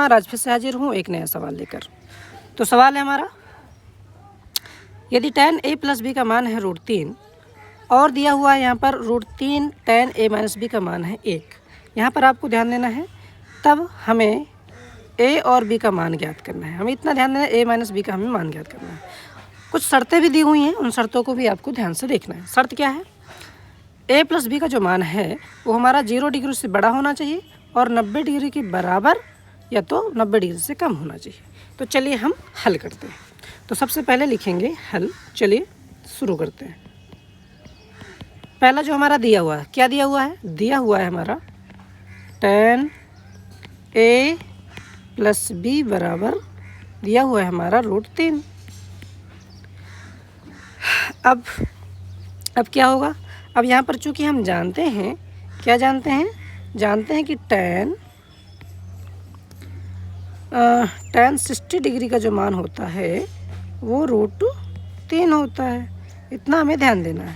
नमस्कार, आज फिर से हाजिर हूँ एक नया सवाल लेकर। तो सवाल है हमारा, यदि tan a प्लस बी का मान है √3 और दिया हुआ है यहाँ पर √3 tan a माइनस बी का मान है 1। यहाँ पर आपको ध्यान देना है, तब हमें a और b का मान ज्ञात करना है। हमें इतना ध्यान देना है, a माइनस बी का हमें मान ज्ञात करना है। कुछ शर्तें भी दी हुई हैं, उन शर्तों को भी आपको ध्यान से देखना है। शर्त क्या है? a प्लस बी का जो मान है वो हमारा 0 डिग्री से बड़ा होना चाहिए और 90 डिग्री के बराबर या तो 90 डिग्री से कम होना चाहिए। तो चलिए हम हल करते हैं। तो सबसे पहले लिखेंगे हल। चलिए शुरू करते हैं। पहला जो हमारा दिया हुआ है, क्या दिया हुआ है? दिया हुआ है हमारा tan a प्लस बी बराबर दिया हुआ है हमारा √3। अब क्या होगा? अब यहाँ पर चूँकि हम जानते हैं, क्या जानते हैं? जानते हैं कि tan 60 डिग्री का जो मान होता है वो √3 होता है। इतना हमें ध्यान देना है।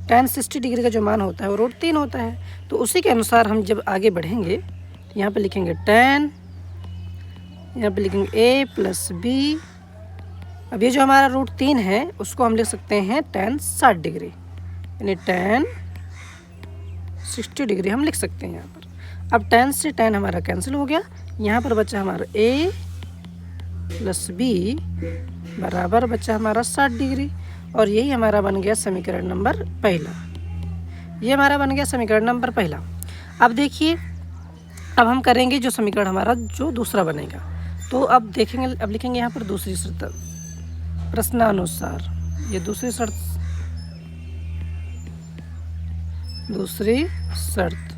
tan 60 डिग्री का जो मान होता है वो √3 होता है। तो उसी के अनुसार हम जब आगे बढ़ेंगे तो यहाँ पे लिखेंगे tan, यहाँ पे लिखेंगे a प्लस बी। अब ये जो हमारा √3 है उसको हम लिख सकते हैं tan 60 डिग्री, यानी tan 60 डिग्री हम लिख सकते हैं यहाँ पर। अब tan से tan हमारा कैंसिल हो गया। यहाँ पर बचा हमारा a प्लस बी बराबर बचा हमारा 60 डिग्री, और यही हमारा बन गया समीकरण नंबर पहला। ये हमारा बन गया समीकरण नंबर पहला। अब देखिए, अब हम करेंगे जो समीकरण हमारा जो दूसरा बनेगा। तो अब देखेंगे, अब लिखेंगे यहाँ पर दूसरी शर्त, प्रश्नानुसार। ये दूसरी शर्त, दूसरी शर्त।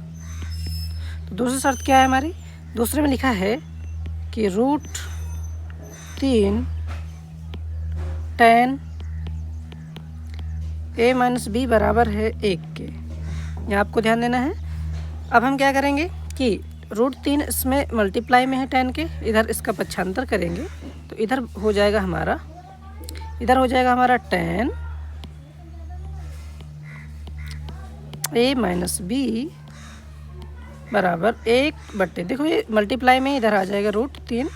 तो दूसरी शर्त क्या है हमारी? दूसरे में लिखा है कि √3 tan a माइनस बी बराबर है 1 के। यहाँ आपको ध्यान देना है। अब हम क्या करेंगे कि √3 इसमें मल्टीप्लाई में है tan के, इधर इसका पक्षांतर करेंगे तो इधर हो जाएगा हमारा, tan a माइनस बी बराबर 1/, देखो ये मल्टीप्लाई में इधर आ जाएगा √3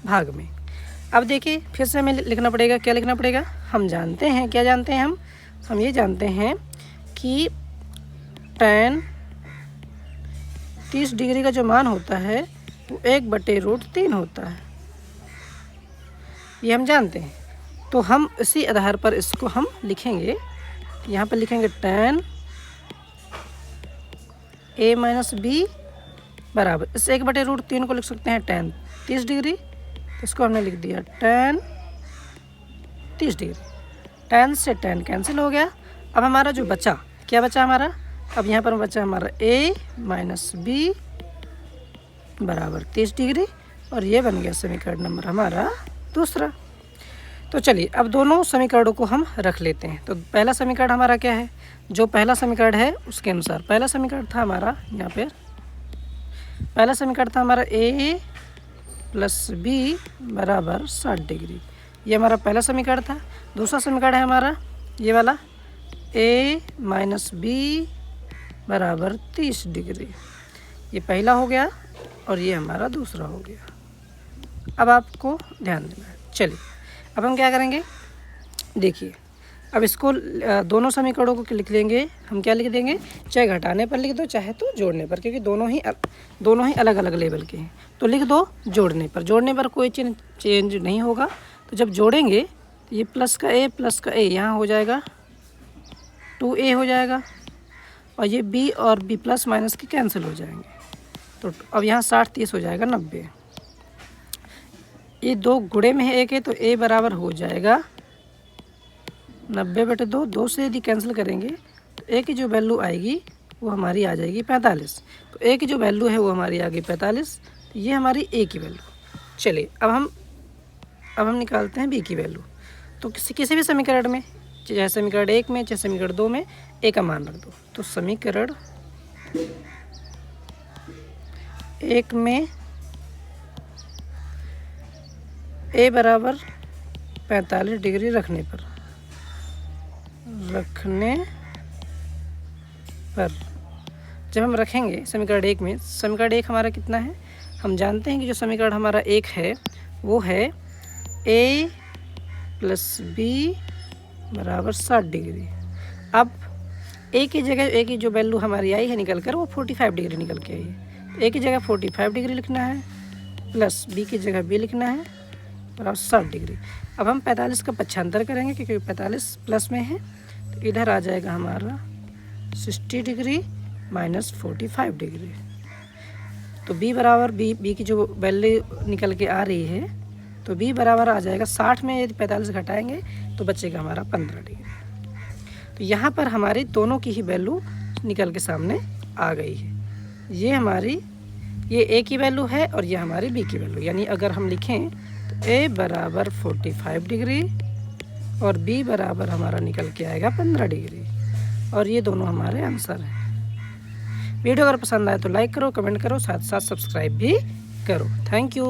भाग में। अब देखिए फिर से हमें लिखना पड़ेगा। क्या लिखना पड़ेगा? हम जानते हैं, क्या जानते हैं हम ये जानते हैं कि tan 30 डिग्री का जो मान होता है वो 1/√3 होता है। ये हम जानते हैं। तो हम इसी आधार पर इसको हम लिखेंगे। यहाँ पर लिखेंगे tan a माइनस बी बराबर, इस 1/√3 को लिख सकते हैं tan 30 डिग्री। इसको हमने लिख दिया tan 30 डिग्री। tan से tan कैंसिल हो गया। अब हमारा जो बचा, क्या बचा हमारा? अब यहाँ पर बचा हमारा a माइनस बी बराबर 30 डिग्री, और ये बन गया समीकरण नंबर हमारा दूसरा। तो चलिए अब दोनों समीकरणों को हम रख लेते हैं। तो पहला समीकरण हमारा क्या है? जो पहला समीकरण है उसके अनुसार, पहला समीकरण था हमारा, यहाँ पे पहला समीकरण था हमारा a प्लस बी बराबर 60 डिग्री। ये हमारा पहला समीकरण था। दूसरा समीकरण है हमारा ये वाला, a माइनस बी बराबर 30 डिग्री। ये पहला हो गया और ये हमारा दूसरा हो गया। अब आपको ध्यान देना है। चलिए अब हम क्या करेंगे, देखिए अब इसको दोनों समीकरणों को लिख लेंगे। हम क्या लिख देंगे? चाहे घटाने पर लिख दो चाहे तो जोड़ने पर, क्योंकि दोनों ही अलग अलग लेवल के हैं। तो लिख दो जोड़ने पर कोई चेंज नहीं होगा। तो जब जोड़ेंगे तो ये प्लस का a यहाँ हो जाएगा 2a हो जाएगा, और ये b और b प्लस माइनस के कैंसिल हो जाएंगे। तो अब यहाँ 60 30 हो जाएगा 90। ये 2 गुणे में है 1 है, तो a बराबर हो जाएगा 90/2। 2 से यदि कैंसिल करेंगे तो a की जो वैल्यू आएगी वो हमारी आ जाएगी 45। तो a की जो वैल्यू है वो हमारी आ गई 45। तो ये हमारी a की वैल्यू। चलिए अब हम निकालते हैं b की वैल्यू। तो किसी भी समीकरण में, चाहे समीकरण 1 में चाहे समीकरण 2 में, a का मान रख दो। तो समीकरण 1 में a बराबर 45 डिग्री रखने पर जब हम रखेंगे समीकरण 1 में, समीकरण 1 हमारा कितना है? हम जानते हैं कि जो समीकरण हमारा एक है वो है a प्लस बी बराबर 60 डिग्री। अब ए की जगह ए की जो वैल्यू हमारी आई है निकल कर वो 45 डिग्री निकल के आई है। ए की जगह 45 डिग्री लिखना है प्लस बी की जगह बी लिखना है बराबर 60 डिग्री। अब हम 45 का पक्षांतर करेंगे क्योंकि 45 प्लस में है, तो इधर आ जाएगा हमारा 60 डिग्री माइनस 45 डिग्री। तो बी बराबर बी की जो वैल्यू निकल के आ रही है तो बी बराबर आ जाएगा 60 में यदि 45 घटाएंगे तो बचेगा हमारा 15 डिग्री। तो यहाँ पर हमारी दोनों की ही वैल्यू निकल के सामने आ गई है। ये हमारी ये ए की वैल्यू है और ये हमारी बी की वैल्यू, यानी अगर हम लिखें तो ए बराबर 45 डिग्री और बी बराबर हमारा निकल के आएगा 15 डिग्री, और ये दोनों हमारे आंसर हैं। वीडियो अगर पसंद आए तो लाइक करो, कमेंट करो, साथ साथ सब्सक्राइब भी करो। Thank you.